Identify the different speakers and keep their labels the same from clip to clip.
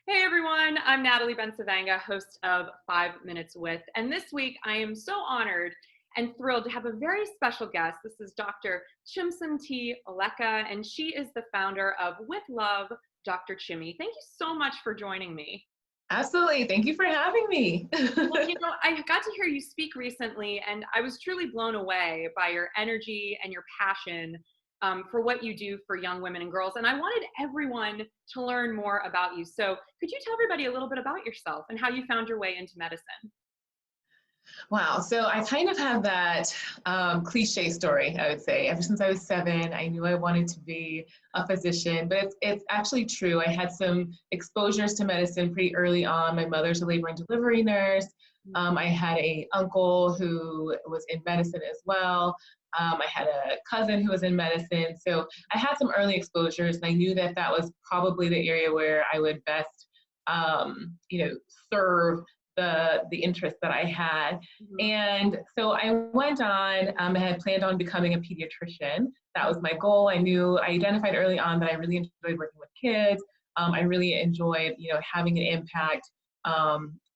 Speaker 1: Hey everyone, I'm Natalie Bencivenga, host of 5 Minutes With. And this week I am so honored and thrilled to have a very special guest. This is Dr. Chimney Oleka, and she is the founder of With Love, Dr. Chimney. Thank you so much for joining me.
Speaker 2: Absolutely. Thank you for having me.
Speaker 1: Well, I got to hear you speak recently, and I was truly blown away by your energy and your passion for what you do for young women and girls. And I wanted everyone to learn more about you. So, could you tell everybody a little bit about yourself and how you found your way into medicine?
Speaker 2: Wow. So I kind of have that cliche story, I would say. Ever since I was 7, I knew I wanted to be a physician, but it's actually true. I had some exposures to medicine pretty early on. My mother's a labor and delivery nurse. I had a uncle who was in medicine as well. I had a cousin who was in medicine. So I had some early exposures, and I knew that that was probably the area where I would best, serve the interest that I had.
Speaker 1: Mhm.
Speaker 2: And so I went on, I had planned on becoming a pediatrician. That was my goal. I identified early on that I really enjoyed working with kids. I really enjoyed, having an impact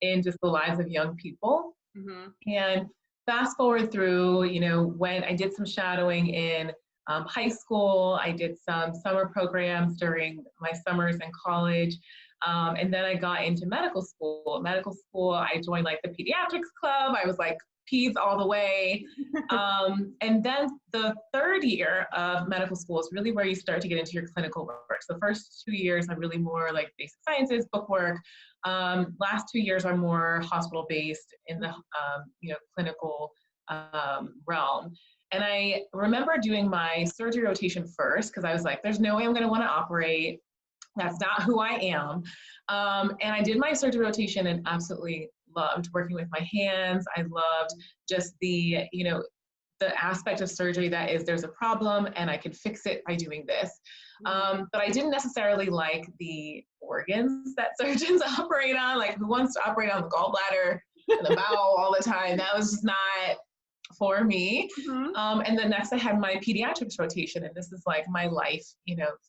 Speaker 2: in just the lives of young people.
Speaker 1: Mhm.
Speaker 2: And fast forward through, when I did some shadowing in high school, I did some summer programs during my summers in college. And then I got into medical school. Medical school, I joined like the pediatrics club. I was like peds all the way. And then the third year of medical school is really where you start to get into your clinical work. So the first 2 years are really more like basic sciences, book work. Last 2 years are more hospital based in the clinical realm. And I remember doing my surgery rotation first because I was like, there's no way I'm going to want to operate. That's not who I am. And I did my surgery rotation and absolutely loved working with my hands. I loved just the aspect of surgery that is there's a problem and I can fix it by doing this. But I didn't necessarily like the organs that surgeons operate on. Like, who wants to operate on the gallbladder and the bowel all the time? That was just not for me.
Speaker 1: Mhm.
Speaker 2: And then next I had my pediatrics rotation, and this is like my life,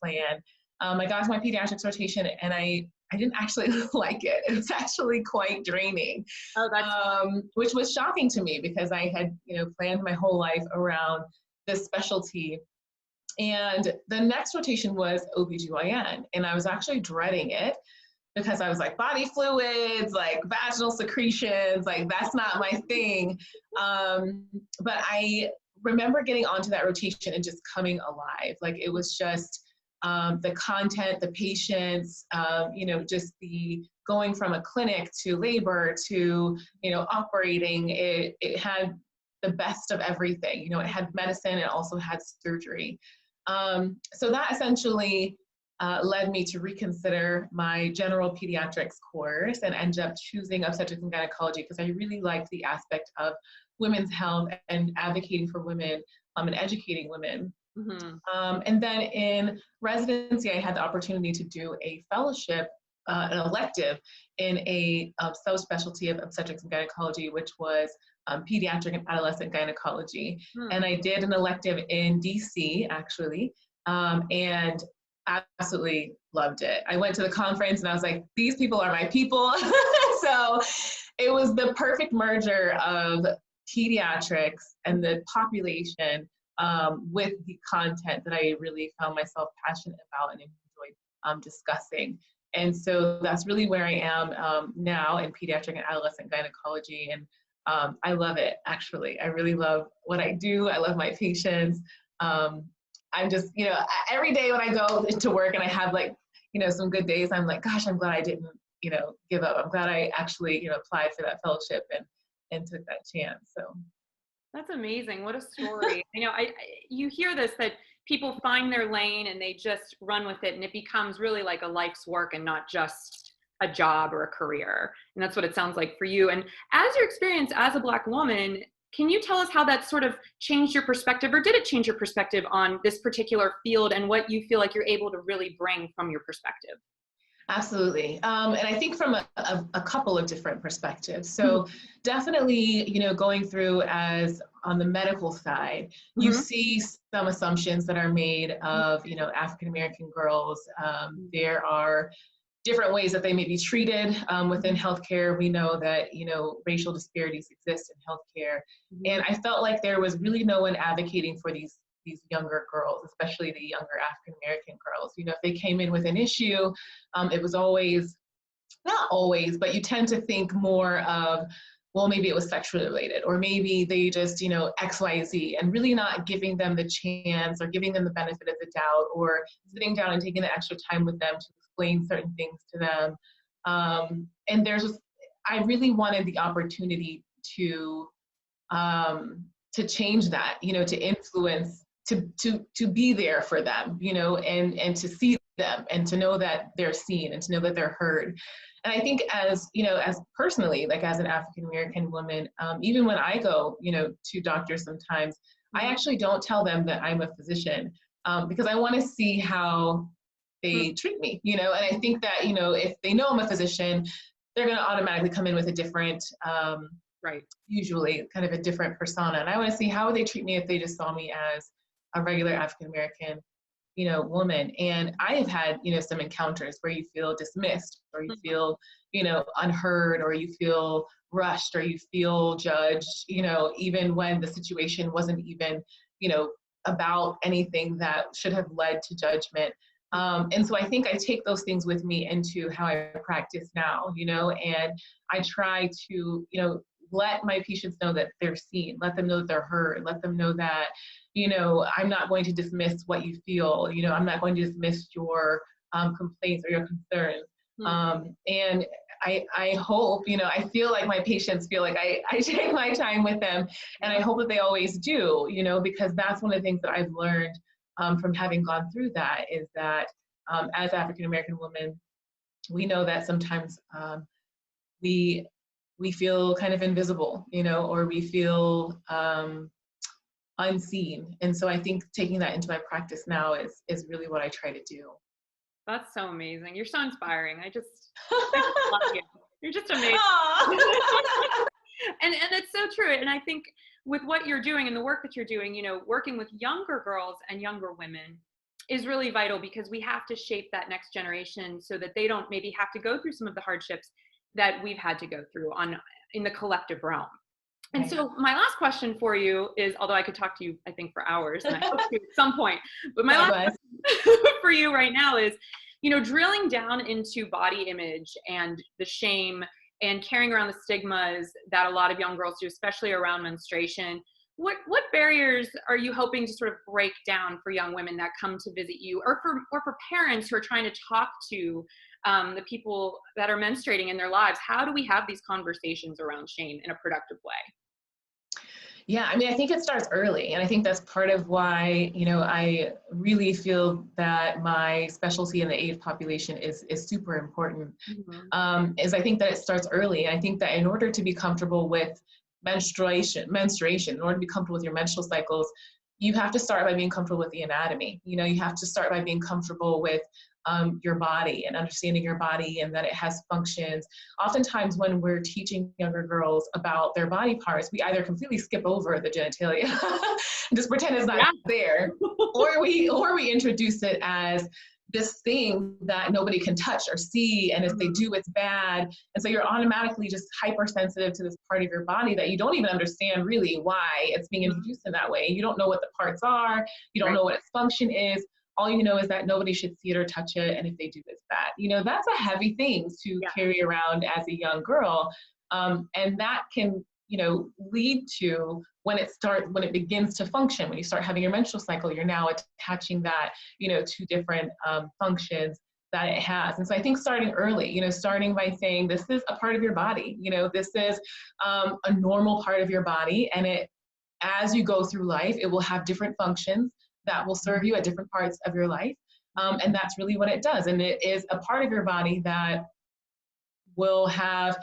Speaker 2: plan. I got to my pediatrics rotation and I didn't actually like it. It was actually quite draining,
Speaker 1: Oh, that's
Speaker 2: which was shocking to me because I had, planned my whole life around this specialty. And the next rotation was OBGYN, and I was actually dreading it because I was like, body fluids, like vaginal secretions, like that's not my thing. But I remember getting onto that rotation and just coming alive. Like, it was just the content, the patients, just the going from a clinic to labor to, operating. It had the best of everything. It had medicine, it also had surgery. So that essentially led me to reconsider my general pediatrics course and end up choosing obstetrics and gynecology because I really liked the aspect of women's health and advocating for women and educating women.
Speaker 1: Mhm.
Speaker 2: And then in residency, I had the opportunity to do a fellowship, an elective in a subspecialty of obstetrics and gynecology, which was pediatric and adolescent gynecology.
Speaker 1: Hmm.
Speaker 2: And I did an elective in DC, actually, and absolutely loved it. I went to the conference and I was like, these people are my people. So it was the perfect merger of pediatrics and the population with the content that I really found myself passionate about and enjoyed discussing. And so that's really where I am now in pediatric and adolescent gynecology. And I love it, actually. I really love what I do. I love my patients. I'm just, every day when I go to work and I have like, some good days, I'm like, gosh, I'm glad I didn't, give up. I'm glad I actually, applied for that fellowship and took that chance. So.
Speaker 1: That's amazing. What a story. You hear this, that people find their lane and they just run with it, and it becomes really like a life's work and not just a job or a career. And that's what it sounds like for you. And as your experience as a Black woman, can you tell us how that sort of changed your perspective, or did it change your perspective on this particular field and what you feel like you're able to really bring from your perspective?
Speaker 2: Absolutely. And I think from a couple of different perspectives.
Speaker 1: Mhm.
Speaker 2: So definitely, going through as on the medical side, you
Speaker 1: Mhm.
Speaker 2: see some assumptions that are made of, African American girls. There are different ways that they may be treated within healthcare. We know that, you know, racial disparities exist in healthcare.
Speaker 1: Mhm.
Speaker 2: And I felt like there was really no one advocating for these younger girls, especially the younger African American girls. You know, if they came in with an issue, it was always, not always, but you tend to think more of, well, maybe it was sexually related, or maybe they just, you know, XYZ, and really not giving them the chance or giving them the benefit of the doubt, or sitting down and taking the extra time with them to explain certain things to them. And there's just, I really wanted the opportunity to change that, you know, to influence, to be there for them, you know, and to see them and to know that they're seen and to know that they're heard. And I think, as you know, as personally, like as an African American woman, even when I go, you know, to doctors sometimes, I actually don't tell them that I'm a physician, because I want to see how they treat me, you know. And I think that, you know, if they know I'm a physician, they're going to automatically come in with a different,
Speaker 1: Right.
Speaker 2: usually kind of a different persona. And I want to see how would they treat me if they just saw me as a regular African American, you know, woman. And I have had, you know, some encounters where you feel dismissed, or you feel, you know, unheard, or you feel rushed, or you feel judged, you know, even when the situation wasn't even, you know, about anything that should have led to judgment. And so I think I take those things with me into how I practice now, you know, and I try to, you know, let my patients know that they're seen, let them know that they're heard, let them know that, you know, I'm not going to dismiss what you feel, you know, I'm not going to dismiss your complaints or your concerns. And I hope, you know, I feel like my patients feel like I take my time with them, and I hope that they always do, you know, because that's one of the things that I've learned from having gone through that, is that as African American women, we know that sometimes we feel kind of invisible, you know, or we feel unseen. And so I think taking that into my practice now is really what I try to do.
Speaker 1: That's so amazing. You're so inspiring. I just love you. You're just amazing. And it's so true. And I think with what you're doing and the work that you're doing, you know, working with younger girls and younger women is really vital, because we have to shape that next generation so that they don't maybe have to go through some of the hardships that we've had to go through in the collective realm. And so my last question for you is, although I could talk to you, I think, for hours, and I hope to at some point, but my last question for you right now is, you know, drilling down into body image and the shame and carrying around the stigmas that a lot of young girls do, especially around menstruation. What barriers are you hoping to sort of break down for young women that come to visit you, or for parents who are trying to talk to the people that are menstruating in their lives? How do we have these conversations around shame in a productive way?
Speaker 2: Yeah, I mean, I think it starts early. And I think that's part of why, you know, I really feel that my specialty in the AIDS population is super important. Is I think that it starts early. And I think that in order to be comfortable with menstruation, in order to be comfortable with your menstrual cycles, you have to start by being comfortable with the anatomy. You know, you have to start by being comfortable with your body and understanding your body, and that it has functions. Oftentimes when we're teaching younger girls about their body parts, we either completely skip over the genitalia and just pretend it's not there, or we introduce it as this thing that nobody can touch or see, and if they do, it's bad. And so you're automatically just hypersensitive to this part of your body that you don't even understand really why it's being introduced in that way. You don't know what the parts are, you don't know what its function is. All you know is that nobody should see it or touch it, and if they do, it's bad. You know, that's a heavy thing to carry around as a young girl, and that can, you know, lead to when it begins to function. When you start having your menstrual cycle, you're now attaching that, you know, to different functions that it has. And so I think starting early, you know, starting by saying this is a part of your body, you know, this is a normal part of your body, and it, as you go through life, it will have different functions that will serve you at different parts of your life. And that's really what it does. And it is a part of your body that will have,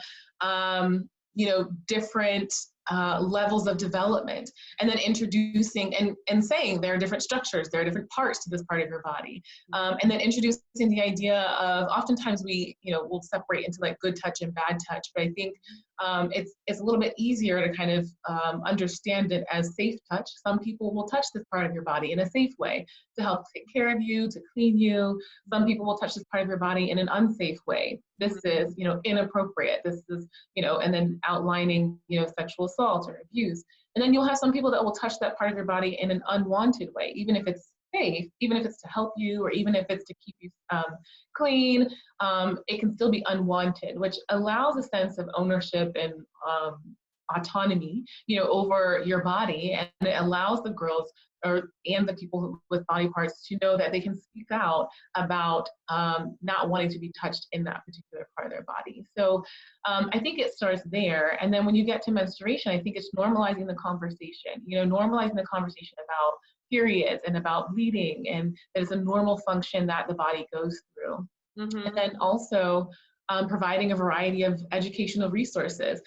Speaker 2: you know, different levels of development, and then introducing and saying there are different structures, there are different parts to this part of your body. And then introducing the idea of, oftentimes we, you know, we'll separate into like good touch and bad touch. But I think it's a little bit easier to kind of understand it as safe touch. Some people will touch this part of your body in a safe way to help take care of you, to clean you. Some people will touch this part of your body in an unsafe way. This is, inappropriate. This is, and then outlining, sexual assault or abuse. And then you'll have some people that will touch that part of your body in an unwanted way, even if it's safe, even if it's to help you, or even if it's to keep you clean, it can still be unwanted, which allows a sense of ownership and autonomy, over your body, and it allows the girls and the people with body parts to know that they can speak out about not wanting to be touched in that particular part of their body. So I think it starts there. And then when you get to menstruation, I think it's normalizing the conversation, normalizing the conversation about periods and about bleeding, and that it's a normal function that the body goes through. And then also providing a variety of educational resources.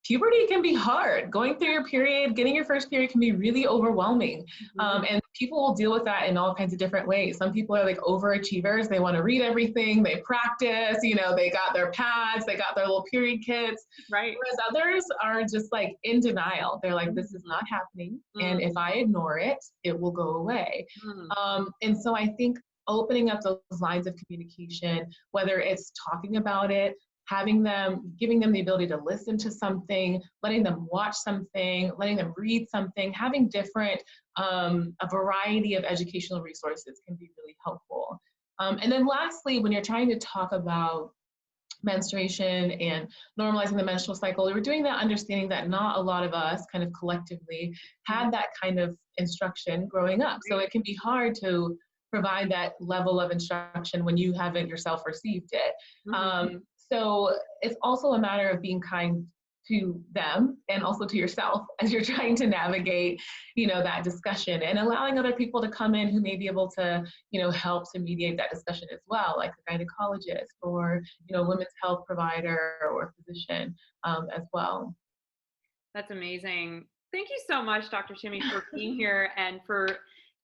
Speaker 2: Puberty can be hard. Going through your period, getting your first period can be really overwhelming. And people will deal with that in all kinds of different ways. Some people are like overachievers. They want to read everything. They practice, they got their pads, they got their little period kits.
Speaker 1: Right.
Speaker 2: Whereas others are just like in denial. They're like, this is not happening. And if I ignore it, it will go away. And so I think opening up those lines of communication, whether it's talking about it, giving them the ability to listen to something, letting them watch something, letting them read something, having a variety of educational resources can be really helpful. And then lastly, when you're trying to talk about menstruation and normalizing the menstrual cycle, we're doing that understanding that not a lot of us kind of collectively had that kind of instruction growing up. So it can be hard to provide that level of instruction when you haven't yourself received it. So it's also a matter of being kind to them and also to yourself as you're trying to navigate, that discussion, and allowing other people to come in who may be able to, help to mediate that discussion as well, like a gynecologist or, women's health provider or physician as well.
Speaker 1: That's amazing. Thank you so much, Dr. Chimney, for being here and for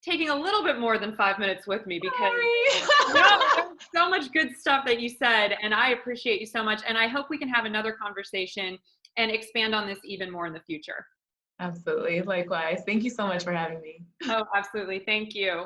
Speaker 1: taking a little bit more than 5 minutes with me, because there's so much good stuff that you said, and I appreciate you so much. And I hope we can have another conversation and expand on this even more in the future.
Speaker 2: Absolutely. Likewise. Thank you so much for having me.
Speaker 1: Oh, absolutely. Thank you.